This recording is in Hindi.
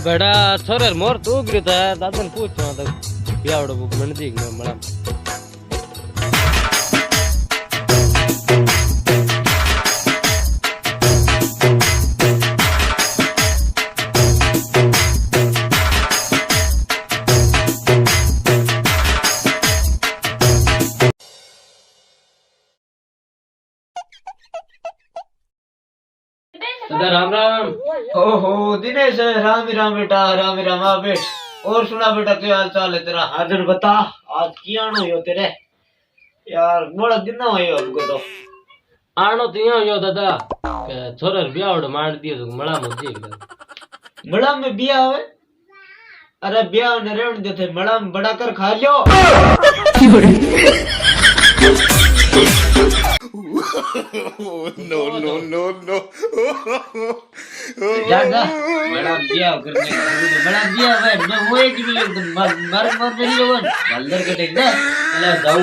बेटा छोरे मोर तू उगरी था दादन पूछो तो बियावड़ो बुक मन दी मला दादा राम राम। ओहो दिनेश, राम ही राम बेटा, राम ही राम। आ बैठ। और सुना बेटा, क्या हाल चाल है तेरा? हाजिर बता, आज किया नो यो तेरे यार, बड़ा दिन ना हो हमको तो। आनो तो यहाँ यो दादा के छोरे बियावड़ो मार दियो तो मला मुझे मड़ा में बिया हुए? अरे बिया ने रेवण देते, मड़ा में बड़ा कर खा लियो। no, no, no, no. जागा बड़ा बिया करने बड़ा बिया है। मैं वो एक भी मर मर मर नहीं लोगन बंदर के टेक दे। ले जाओ